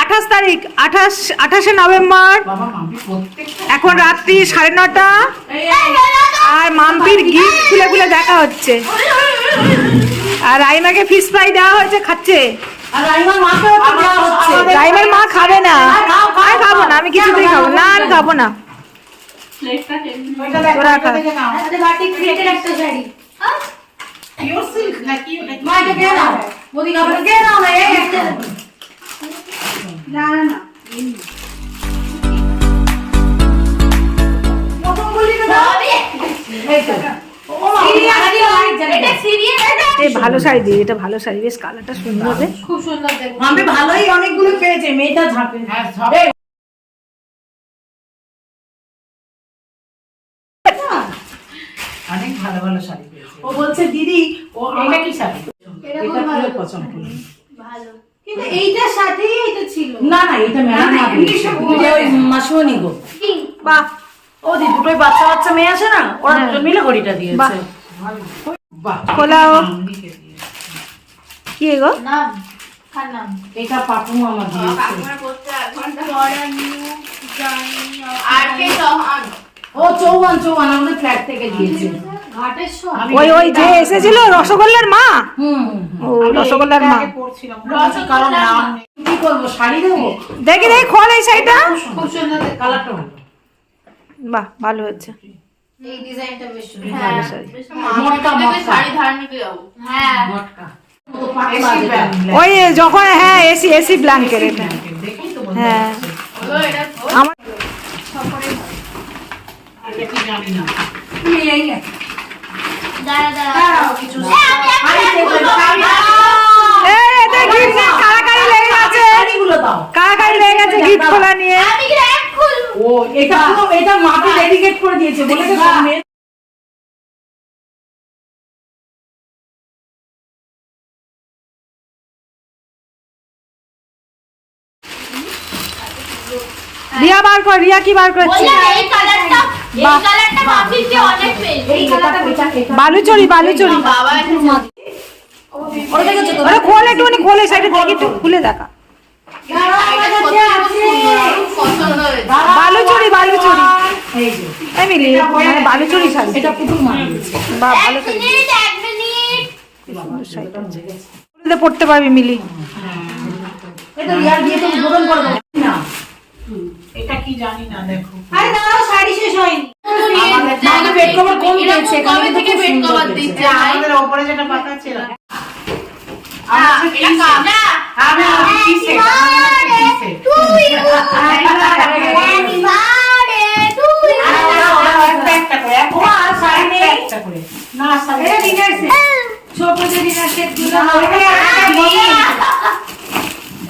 28 তারিখ 28শে নভেম্বর, এখন রাত্রি 9:30 আর মাম্পির গিফট খুলে খুলে দেখা হচ্ছে। আর রাইমাকে ফিশ ফ্রাই দেওয়া হয়েছে, খাচ্ছে। রাইমার মা খাবে না, আমি খাবো না, আমি কিছুতেই খাবো না, আমি খাবো না। তোরা খা। ভালো শাড়ি দিয়ে, এটা ভালো শাড়ি, বেশ কালারটা সুন্দর, খুব সুন্দর। আমি ভালোই অনেকগুলো পেয়েছে, মেয়েটা ঝাঁপে। অনেক ভালো ভালো শাড়ি পেয়েছে। ও বলছে দিদি ও এটা কি শাড়ি, এটা খুব পছন্দ ভালো, কিন্তু এইটার সাথেই এটা ছিল না। না এটা ম্যাডাম না, এটা ওই মাসুনি গো। বাহ, ও দি দুটোই বাচ্চা বাচ্চা মেয়ে আছে না, ওরা দুজন মিলে ঘড়িটা দিয়েছে। বাহ, খোলাও। কি গো নাম, কার নাম? এটা পাপু মামা দিয়েছে। পাপুরা করতে 8 ঘন্টা পরে নিউ জানি আর কে চৌহান। ও চৌহান আমাদের ফ্ল্যাট থেকে দিয়েছে। ঘাটের সব ওই যে এসেছিল রসগোল্লার মা। ও রসগোল্লার মা। কারণ নাম কি করব, শাড়ি দেব। দেখি খোল এই শাড়িটা, খুব সুন্দর কালারটা ভালো। বাহ, ভালো হচ্ছে। এই ডিজাইনটা বেশ ভালো শাড়ি। মোটকা শাড়ি ধারণে কি যাবো। হ্যাঁ মোটকা, ওই যখন হ্যাঁ এসি ব্ল্যাঙ্কেট। এটা হ্যাঁ আমার এটা কি জানি না। তুমি এই না দাঁড়াও কিছু কারাকারি লেগে গেছে, কারাকারি লেগে গেছে গিফট খোলা নিয়ে। ও এটা মাকে ডেডিকেট করে দিয়েছে বলে তো মেয়ে। রিয়া বার কর, রিয়া কি বার করছে? এই কালারটা মাফিকে অনেক পেয়েছে। এই কালারটা বালুচরি বাবা একটু ওরে দেখেছো তো, আরে খোল একটুখানি, খোল এই সাইডে দেখি, একটু খুলে দেখা। বালুচরি এই যে এই মিলি মানে বালুচরি শাড়ি, এটা পুতুল মা দিয়েছে। বাহ, ভালো শাড়ি, এক মিনিট পড়তে পারবি মিলি। এটা রিয়ার দিয়ে তো উদ্বোধন করে দাও না। এটা কি জানি না, দেখো। আরে দাঁড়াও, শাড়ি শেষ হয়নি। আমাদের বেড কভার কম দিয়েছে, কবে থেকে বেড কভার দিচ্ছে? আমাদের উপরে যেটা পাতা ছিল এটা কালা। আমি কিসে তুই একটা করে ও আর শাড়ি নেই, একটা করে না শাড়ি এটা ডিনার সেট, ছোট যে ডিনার সেট গুলো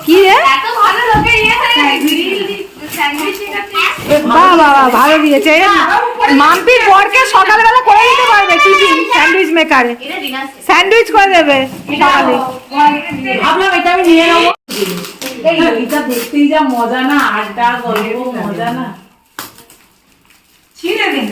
কি রে, এত ভালো লোকে বাবা ভালো দিয়েছে। মাম্পির বরকে সকালবেলা করে দিতে পারবে টিফিন, স্যান্ডউইচ মেকারে স্যান্ডউইচ করে দেবে সকালে। ভাবলাম এটা আমি নিয়ে নেবো। এটা দেখতেই যা মজা না, আড্ডা গল্প মজা না। ছিঁড়ে দিন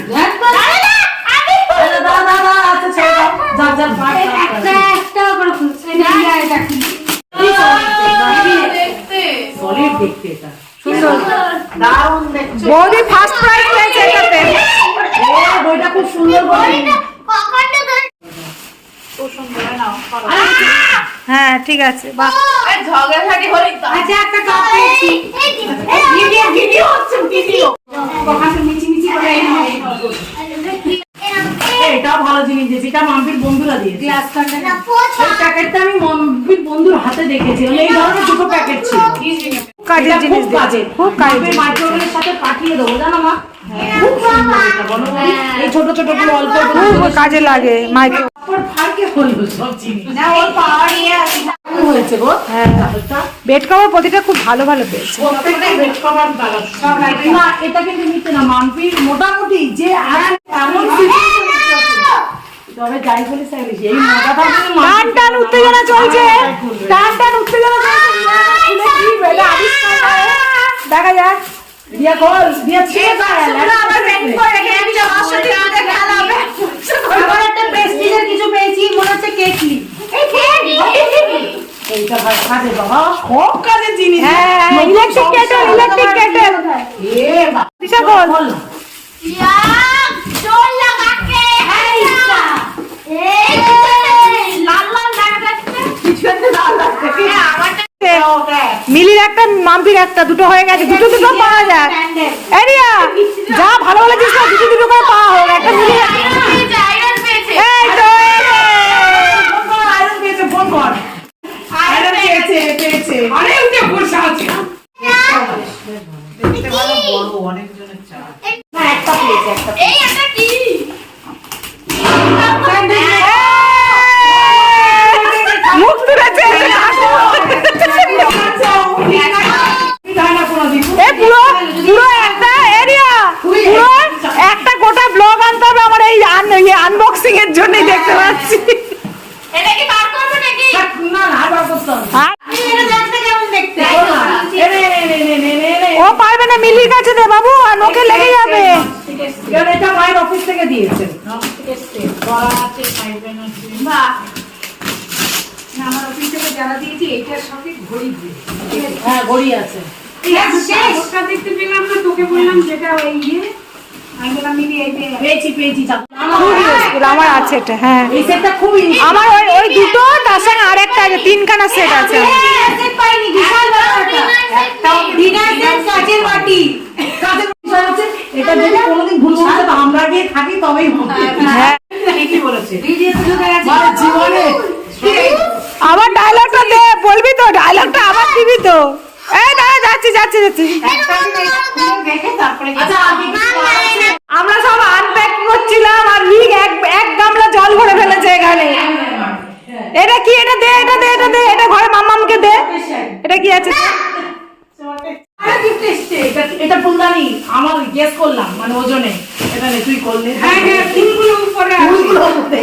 দেখতে এটা সুন্দর, দারুণ দেখছো। বৌদি ফার্স্ট প্রাইজ পেয়েছে এটাতে। বইটা খুব সুন্দর বই, খুব সুন্দর। নাও হ্যাঁ ঠিক আছে। বাহ, ঝগড়াঝাটি হলে আচ্ছা একটা কাপ পেয়েছি। ভিডিও হচ্ছে, ভিডিও কখন মিচি করে এটাও ভালো জিনিস দিয়েছে। এটা মাম্পির বন্ধুরা দিয়েছে। গ্লাস কন্টেনার, এই প্যাকেটটা আমি মাম্পির বন্ধুর হাতে দেখেছিলাম। এই ধরনের দুটো প্যাকেট ছিল, কাজের জিনিস দিয়েছে, খুব কাজের। মাইক্রোওয়েভের সাথে পাঠিয়ে দেবো জানো মা, খুব সুন্দর। এটা বলো এই ছোট ছোট গুলো অল্প কাজে লাগে। মাইক্রো ফারকে হলো সব জিনিস না, ওর পাওয়ার হয়েছে গো। হ্যাঁ বেড কভার প্রতিটা খুব ভালো ভালো পেয়েছে, প্রত্যেকটা বেড কভার ভালো সব লাগে না। এটা কিন্তু নিতে না মাম্পির মোটামুটি যে এমন তবে যাই বলে সাইলিশ এই মজাটা টান টান উত্তেজনা চলছে, টান টান উত্তেজনা চলছে। কি বেলা আবিষ্কার দেখা যাক। দিয়া কল দিয়া ছিড়ে দাও, আবার ব্যাংক করে রেখে আমি আমার সাথে খেলা হবে। আবার একটা প্রেস্টিজের কিছু পেয়েছি, মনে হচ্ছে কেকলি। এই কেক এইটা কাজে বাবা সব কাজের জিনিস। হ্যাঁ ইলেকট্রিক কেটেল এ দিশা বল ইয়া জোর লাগাকে এই লাল লাল লাগাচ্ছে পিছনে লাল লাগছে। আমারটা মিলির একটা মাম্পির একটা দুটো হয়ে গেছে, দুটো দুটো পাওয়া যায়। এরিয়া যা ভালো ভালো জিনিস না দুটো দুটো করে পাওয়া হোক, একটা মিলি আয়রন পেয়েছে এই তো আয়রন পেয়েছে, ফোন কর। আয়রন পেয়েছে পেয়েছে। আরে উঠে বসে আছে। দেখতে ভালো বড় অনেকজনের চা। না একটা পেয়েছে একটা। এই এটা কি মুখ তুলেছে এ পুরো পুরো একটা এরিয়া পুরো একটা গোটা ব্লগ আনতে হবে আমার এই আনবক্সিং এর জন্যই দেখতে পাচ্ছি। এটা কি বার করব নাকি না না আবার করতে হবে। আর এটা দেখতে কেমন দেখতে ও পারবে না, মিলির কাছে দে বাবু, আর ওকে লেগে যাবে। এটা মায়ের অফিস থেকে দিয়েছে। বাহ আমার অফিস থেকে যারা দিয়েছে এটার সাথে ঘড়ি দিয়েছে। হ্যাঁ ঘড়ি আছে। ওটা দেখতে পেলাম না, তোকে বললাম যেটা ওই ইয়ে আমি বললাম মিলি এই পেয়েছি পেয়েছি। খুব ইউজফুল, আমার আছে এটা। হ্যাঁ এই সেটটা খুবই আমার ওই ওই দুটো তার সঙ্গে আরেকটা আছে, তিনখানা সেট আছে। সেট পাইনি, বিশাল বড় একটা ডিনার সেট কাচের বাটি কাচের বিষয় হচ্ছে এটা যদি কোনোদিন ভুল করে তো আমরা গিয়ে থাকি তবেই হবে। হ্যাঁ ঠিকই বলেছে। ভিডিও যুগে আছে জীবনে আমার ডায়লগটা দে, বলবি তো ডায়লগটা আবার দিবি তো। এই দাঁড়া যাচ্ছি যাচ্ছি যাচ্ছি। একটা দেখে তারপরে আচ্ছা আমরা সব আনপ্যাকিং করছিলাম আর রিক এক গামলা জল ভরে ফেলেছে এখানে। এটা কি? এটা দে এটা দে এটা দে, এটা ঘরে মাম্মামকে দে। এটা কি আছে? এটা ফুলদানি আমার গেস করলাম মানে ওজনে এটা নে তুই করলে। হ্যাঁ হ্যাঁ ফুলগুলো উপরে ফুলগুলো উপরে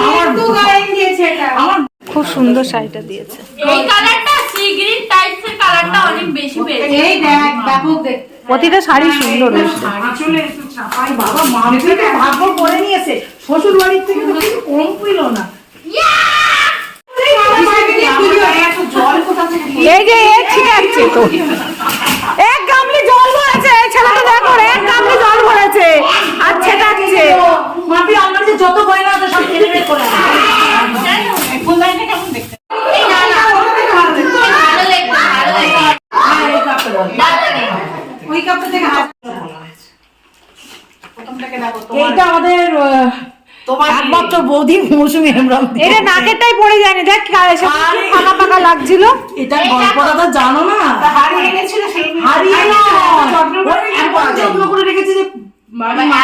আমার তো গায়ে দিয়েছে এটা। আমার খুব সুন্দর শাড়িটা দিয়েছে। এই কালারটা সি গ্রিন টাইপস এর কালারটা অনেক বেশি পেয়েছে এই দেখ ব্যাপক দেখতে প্রতিটা শাড়ি সুন্দর হয়েছে। আসলে একটু চাপাই বাবা মামি তো ভাগ্য করে নিয়েছে, শ্বশুর বাড়ির থেকে তো কিছু কম পেল না। এই যে এ ছিটাচ্ছে তো, এক গামলি জল ভরেছে এই ছেলেটা, দেখো এক গামলি জল ভরেছে আর ছেটাচ্ছে। মাপি আমার যে যত গয়না আছে সব কিনে বের করে আনে। ফুলদানিটা কেমন দেখতে? এই না না ভালো লাগবে ভালো লাগবে হ্যাঁ এই কাপটা বল। ওই কাপটা থেকে হাত প্রথমটাকে দেখো তোমার। এইটা আমাদের তোমার একমাত্র বৌদি মৌসুমী হেমব্রম। এটা নাকেরটাই পড়ে যায়নি, দেখ ফাঁকা ফাঁকা লাগছিল। এটা গল্পটা তো জানো না, হারিয়ে গেছিল সেই হারিয়ে না যত্ন করে রেখেছে যে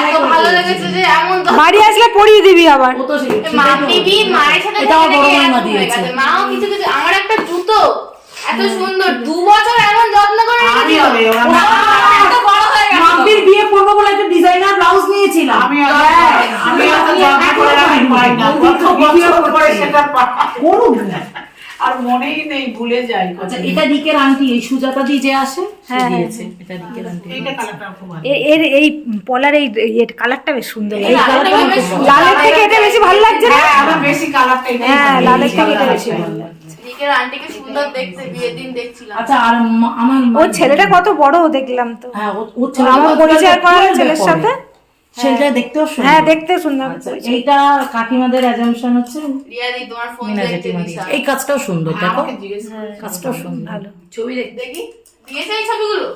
এত ভালো লেগেছে যে এমন তো বাড়ি আসলে পরিয়ে দিবি আবার। ও তো সেই মা টিভি মায়ের সাথে এটা আমার বড় দেখে মাইমা এরকম হয়ে দিয়েছে। গেছে। মাও কিছু কিছু আমার একটা জুতো এত সুন্দর 2 বছর এমন যত্ন করে আমি হবে ওরা এত বড় হয়ে গেছে মাম্পির বিয়ে করবো বলে একটা ডিজাইনার ব্লাউজ নিয়েছিলাম। আমি এত যত্ন করে রাখি পাই না, কত বছর পরে সেটা করুক না আর মনেই নেই, ভুলে যাই। আচ্ছা এটা ডিকের আন্টি, এই সুজাতা দি যে আসে সে দিয়েছে। এটা ডিকের আন্টি, এটা কালারটা খুব ভালো। এর এই পলার এই কালারটা বেশ সুন্দর। এই কালারটা বেশ লালের থেকে এটা বেশি ভালো লাগছে না? হ্যাঁ আমার বেশি কালারটা এটাই। হ্যাঁ লালের থেকে এটা বেশি ভালো লাগছে। দিকের আন্টিকে সুন্দর দেখতে বিয়ের দিন দেখছিলাম। আচ্ছা আর আমার ওর ছেলেটা কত বড় দেখলাম তো। হ্যাঁ ওর ছেলে আমার পরিচয় করার ছেলের সাথে। ছেলেটা দেখতেও সুন্দর। হ্যাঁ দেখতে সুন্দর। আচ্ছা এইটা কাকিমাদের অ্যাজাম্পশন হচ্ছে রিয়া দি তোমার ফোন মিনা দেখতে জেঠিমা দিশা। এই কাজটাও সুন্দর, দেখো কাজটাও সুন্দর। ভালো। ছবি দেখতে দেখি দিয়েছে এই ছবিগুলো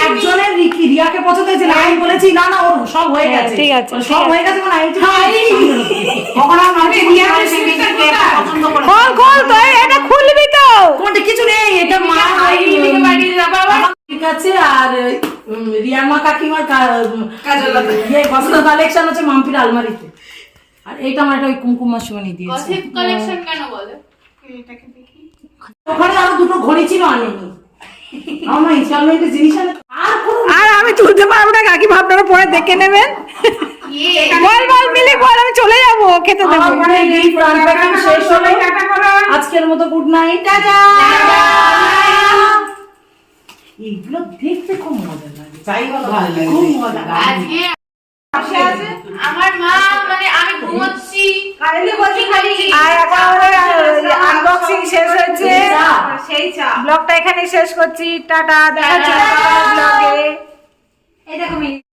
একজনের রিয়াকে পছন্দ হয়েছে না, আমি বলেছি না না ওর সব হয়ে গেছে। ঠিক আছে, ওর সব হয়ে গেছে মানে আমি কখন আমি রিয়াকে পছন্দ করে খোল খোল তো, এটা খুলবি তো। কোনটা কিছু নেই, এটা মা দিকে বাড়িয়ে যাবো আবার ঠিক আছে। আর রিয়া মা কাকিমার ইয়ে গসল কালেকশন আছে মাম্পির আলমারিতে। আর এইটা আমার একটা ওই কুমকুমা সুমনি দিয়েছে। গসিপ কালেকশন কেন বলে ওখানে আরো দুটো ঘড়ি ছিল আনেনি। আমার ইনস্টলমেন্টের জিনিস আনে আর কোনো আর আমি তুলতে পারবো না কাকি, আপনারা পরে দেখে নেবেন। বল বল মিলি বল, আমি চলে যাবো খেতে দেবো। আমার এই প্ল্যান শেষ হলো। আজকের মতো গুড নাইট, টাটা। এগুলো দেখতে খুব মজা লাগে, যাই ভালো লাগে, খুব মজা লাগে। আজকে আমার মা মানে আমি ঘুমোচ্ছি আর এখন আনবক্স আনবক্সিং শেষ হয়েছে। সেই চা। ব্লগটা এখানে শেষ করছি। টাটা, দেখা হচ্ছে ব্লগে।